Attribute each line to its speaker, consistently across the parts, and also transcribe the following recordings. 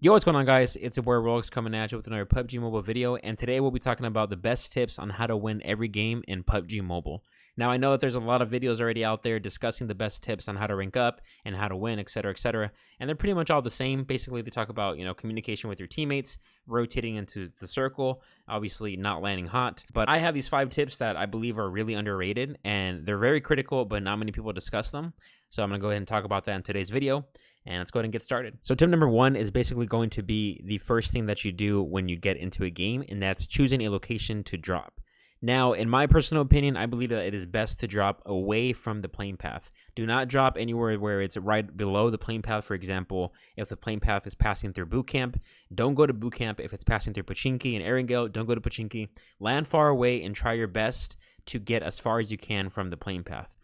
Speaker 1: Yo, what's going on, guys? It's your boy Rolex coming at you with another PUBG Mobile video, and today we'll be talking about the best tips on how to win every game in PUBG Mobile. Now, I know that there's a lot of videos already out there discussing the best tips on how to rank up and how to win, etc., and they're pretty much all the same. Basically, they talk about, communication with your teammates, rotating into the circle, obviously not landing hot. But I have these 5 tips that I believe are really underrated, and they're very critical, but not many people discuss them. So I'm going to go ahead and talk about that in today's video. And let's go ahead and get started. So tip number 1 is basically going to be the first thing that you do when you get into a game, and that's choosing a location to drop. Now, in my personal opinion, I believe that it is best to drop away from the plane path. Do not drop anywhere where it's right below the plane path. For example, if the plane path is passing through boot camp, don't go to boot camp. If it's passing through Pochinki and Erangel, don't go to Pochinki. Land far away and try your best to get as far as you can from the plane path.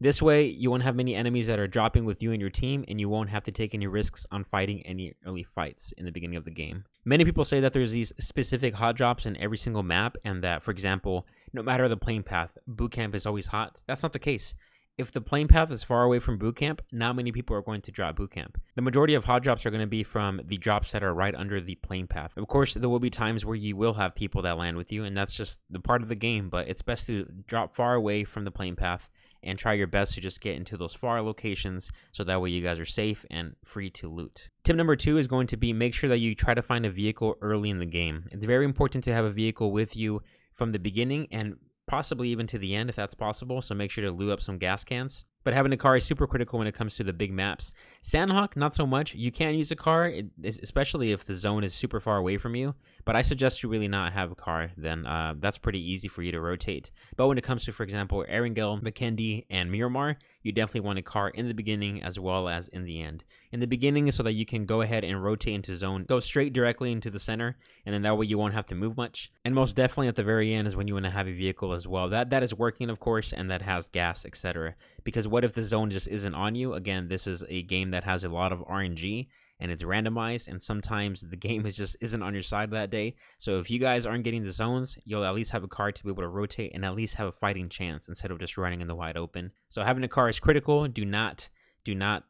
Speaker 1: This way, you won't have many enemies that are dropping with you and your team, and you won't have to take any risks on fighting any early fights in the beginning of the game. Many people say that there's these specific hot drops in every single map, and that, for example, no matter the plane path, boot camp is always hot. That's not the case. If the plane path is far away from boot camp, not many people are going to drop boot camp. The majority of hot drops are going to be from the drops that are right under the plane path. Of course, there will be times where you will have people that land with you, and that's just the part of the game, but it's best to drop far away from the plane path and try your best to just get into those far locations so that way you guys are safe and free to loot. Tip number 2 is going to be make sure that you try to find a vehicle early in the game. It's very important to have a vehicle with you from the beginning and possibly even to the end if that's possible, so make sure to loot up some gas cans. But having a car is super critical when it comes to the big maps. Sandhawk, not so much. You can use a car, especially if the zone is super far away from you. But I suggest you really not have a car, then that's pretty easy for you to rotate. But when it comes to, for example, Erangel, Makindi, and Miramar, you definitely want a car in the beginning as well as in the end. In the beginning is so that you can go ahead and rotate into zone, go straight directly into the center, and then that way you won't have to move much. And most definitely at the very end is when you want to have a vehicle as well. That is working, of course, and that has gas, etc. Because what if the zone just isn't on you? Again, this is a game that has a lot of RNG, and it's randomized, and sometimes the game isn't on your side that day. So if you guys aren't getting the zones, you'll at least have a car to be able to rotate and at least have a fighting chance instead of just running in the wide open. So having a car is critical. Do not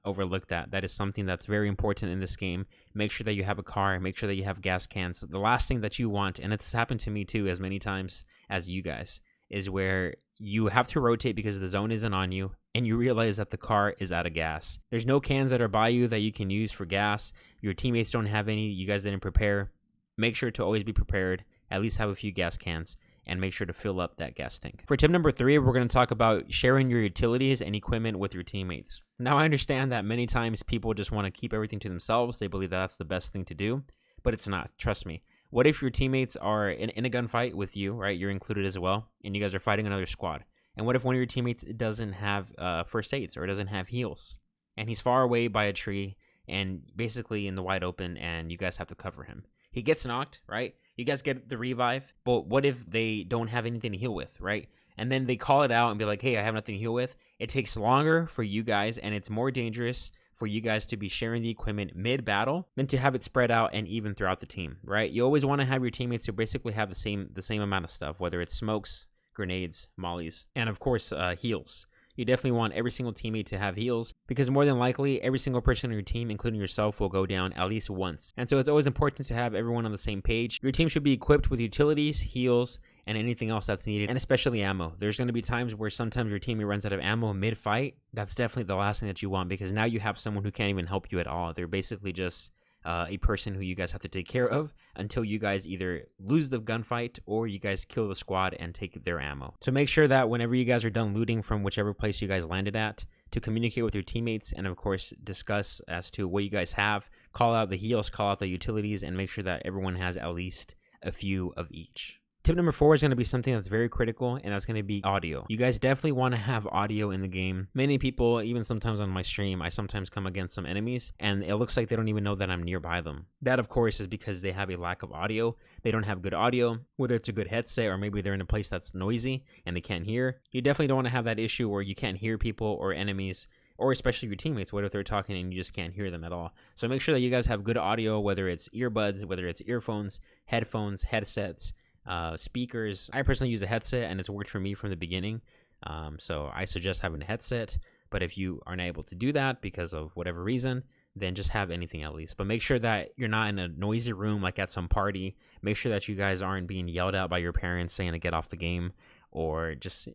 Speaker 1: overlook that. That is something that's very important in this game. Make sure that you have a car. Make sure that you have gas cans. The last thing that you want, and it's happened to me too as many times as you guys, is where you have to rotate because the zone isn't on you and you realize that the car is out of gas. There's no cans that are by you that you can use for gas. Your teammates don't have any. You guys didn't prepare. Make sure to always be prepared. At least have a few gas cans and make sure to fill up that gas tank. For tip number 3, we're going to talk about sharing your utilities and equipment with your teammates. Now, I understand that many times people just want to keep everything to themselves. They believe that that's the best thing to do, but it's not. Trust me. What if your teammates are in a gunfight with you, right? You're included as well, and you guys are fighting another squad. And what if one of your teammates doesn't have first aids or doesn't have heals? And he's far away by a tree and basically in the wide open, and you guys have to cover him. He gets knocked, right? You guys get the revive, but what if they don't have anything to heal with, right? And then they call it out and be like, hey, I have nothing to heal with. It takes longer for you guys, and it's more dangerous for you guys to be sharing the equipment mid-battle than to have it spread out and even throughout the team, right? You always want to have your teammates to basically have the same amount of stuff, whether it's smokes, grenades, mollies, and of course, heals. You definitely want every single teammate to have heals because more than likely, every single person on your team, including yourself, will go down at least once. And so it's always important to have everyone on the same page. Your team should be equipped with utilities, heals, and anything else that's needed, and especially ammo. There's going to be times where sometimes your teammate runs out of ammo mid-fight. That's definitely the last thing that you want because now you have someone who can't even help you at all. They're basically just a person who you guys have to take care of until you guys either lose the gunfight or you guys kill the squad and take their ammo. So make sure that whenever you guys are done looting from whichever place you guys landed at, to communicate with your teammates and of course discuss as to what you guys have. Call out the heals, call out the utilities, and make sure that everyone has at least a few of each. Tip number 4 is going to be something that's very critical, and that's going to be audio. You guys definitely want to have audio in the game. Many people, even sometimes on my stream, I sometimes come against some enemies, and it looks like they don't even know that I'm nearby them. That, of course, is because they have a lack of audio. They don't have good audio, whether it's a good headset or maybe they're in a place that's noisy and they can't hear. You definitely don't want to have that issue where you can't hear people or enemies, or especially your teammates. What if they're talking and you just can't hear them at all? So make sure that you guys have good audio, whether it's earbuds, whether it's earphones, headphones, headsets, speakers. I personally use a headset and it's worked for me from the beginning. So I suggest having a headset, but if you aren't able to do that because of whatever reason, then just have anything at least. But make sure that you're not in a noisy room like at some party. Make sure that you guys aren't being yelled at by your parents saying to get off the game, or just,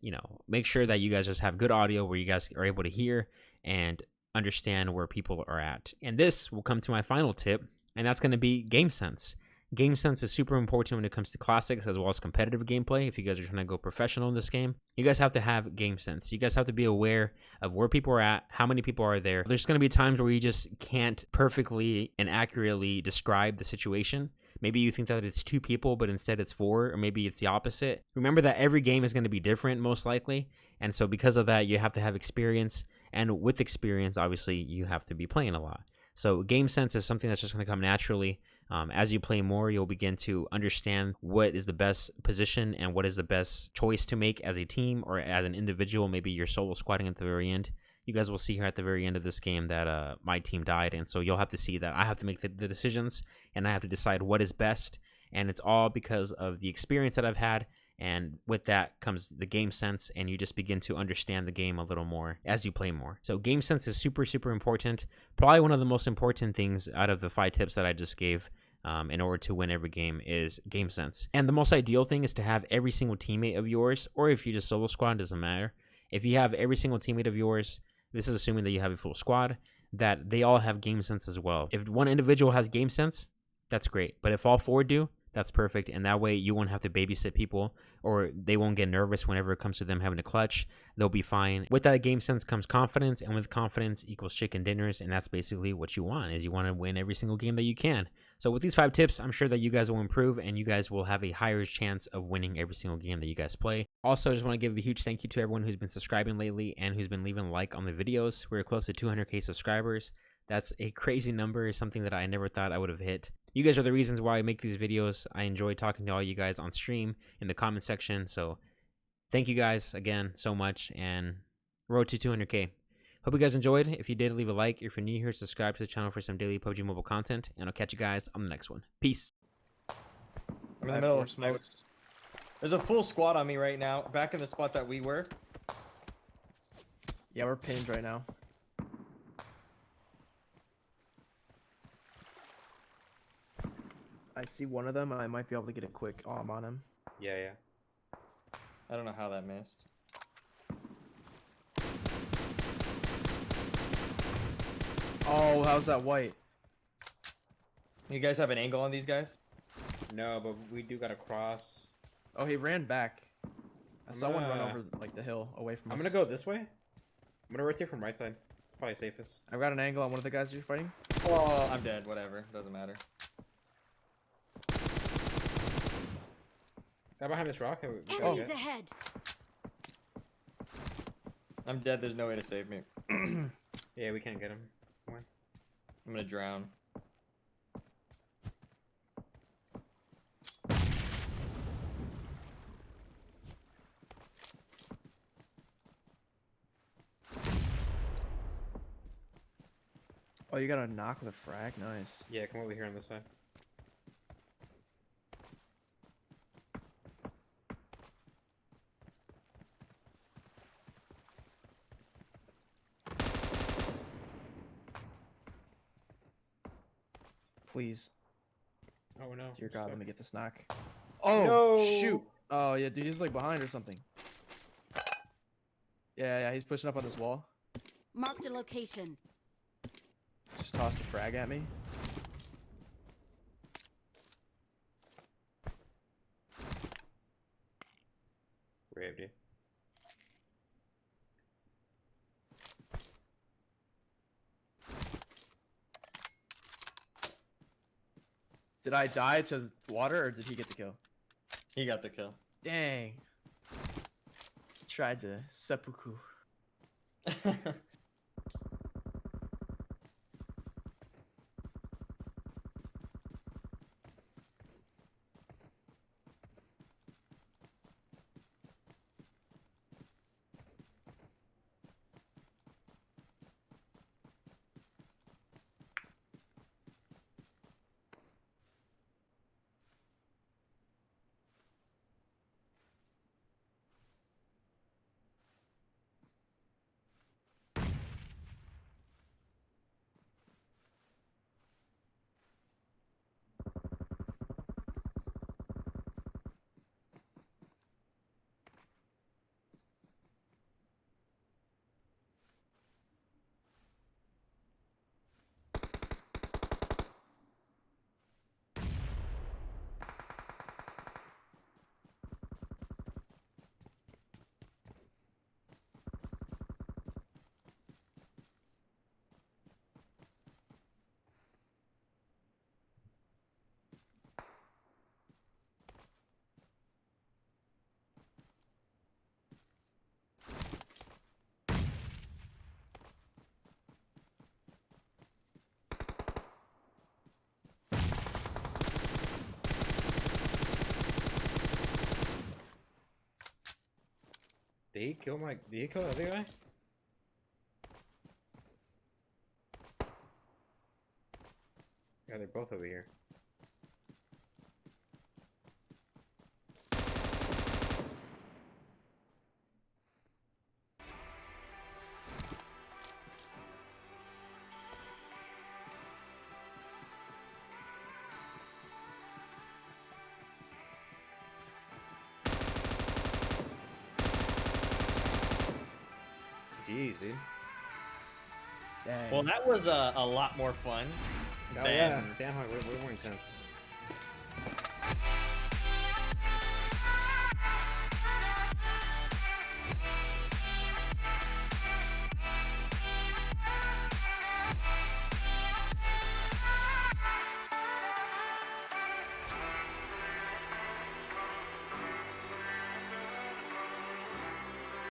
Speaker 1: make sure that you guys just have good audio where you guys are able to hear and understand where people are at. And this will come to my final tip, and that's going to be game sense. Game sense is super important when it comes to classics as well as competitive gameplay. If you guys are trying to go professional in this game, you guys have to have game sense. You guys have to be aware of where people are at, how many people are there. There's going to be times where you just can't perfectly and accurately describe the situation. Maybe you think that it's 2 people, but instead it's 4, or maybe it's the opposite. Remember that every game is going to be different, most likely. And so because of that, you have to have experience. And with experience, obviously, you have to be playing a lot. So game sense is something that's just going to come naturally. As you play more, you'll begin to understand what is the best position and what is the best choice to make as a team or as an individual. Maybe you're solo squatting at the very end. You guys will see here at the very end of this game that my team died, and so you'll have to see that I have to make the decisions, and I have to decide what is best, and it's all because of the experience that I've had. And with that comes the game sense, and you just begin to understand the game a little more as you play more. So game sense is super, super important. Probably one of the most important things out of the 5 tips that I just gave in order to win every game is game sense. And the most ideal thing is to have every single teammate of yours, or if you just solo squad, it doesn't matter. If you have every single teammate of yours, this is assuming that you have a full squad, that they all have game sense as well. If one individual has game sense, that's great. But if all 4 do, that's perfect. And that way you won't have to babysit people, or they won't get nervous whenever it comes to them having to clutch. They'll be fine. With that game sense comes confidence, and with confidence equals chicken dinners. And that's basically what you want, is you want to win every single game that you can. So with these 5 tips, I'm sure that you guys will improve, and you guys will have a higher chance of winning every single game that you guys play. Also, I just want to give a huge thank you to everyone who's been subscribing lately and who's been leaving a like on the videos. We're close to 200K subscribers. That's a crazy number, something that I never thought I would have hit. You guys are the reasons why I make these videos. I enjoy talking to all you guys on stream, in the comment section. So thank you guys again so much, and road to 200K. Hope you guys enjoyed. If you did, leave a like. If you're new here, subscribe to the channel for some daily PUBG Mobile content, and I'll catch you guys on the next one. Peace.
Speaker 2: I'm in the middle of smokes. There's a full squad on me right now, back in the spot that we were.
Speaker 3: Yeah, we're pinned right now. I see one of them, and I might be able to get a quick arm on him.
Speaker 1: Yeah.
Speaker 2: I don't know how that missed.
Speaker 3: Oh, how's that white?
Speaker 2: You guys have an angle on these guys?
Speaker 1: No, but we do got to cross.
Speaker 3: Oh, he ran back. I saw one run over like the hill away from us.
Speaker 1: I'm going to go this way. I'm going to rotate from right side. It's probably safest.
Speaker 3: I've got an angle on one of the guys you're fighting.
Speaker 2: Oh, I'm dead. Whatever. Doesn't matter.
Speaker 1: Guy behind this rock.
Speaker 4: Enemies ahead.
Speaker 2: I'm dead. There's no way to save me.
Speaker 1: Yeah, we can't get him.
Speaker 2: I'm gonna drown.
Speaker 3: Oh, you got a knock with a frag? Nice.
Speaker 1: Yeah, come over here on this side.
Speaker 3: Please.
Speaker 1: Oh no.
Speaker 3: Dear God, let me get this knock. Oh, no. Shoot. Oh, yeah, dude, he's like behind or something. Yeah, he's pushing up on this wall.
Speaker 4: Marked a location.
Speaker 3: Just tossed a frag at me.
Speaker 1: Brave, dude.
Speaker 3: Did I die to water, or did he get the kill?
Speaker 2: He got the kill.
Speaker 3: Dang. Tried to seppuku.
Speaker 1: he kill my? Did he kill the other guy? Yeah, they're both over here. Jeez, dude.
Speaker 3: Dang.
Speaker 2: Well, that was a lot more fun.
Speaker 1: Oh
Speaker 2: than
Speaker 1: yeah, Sandhog way more intense.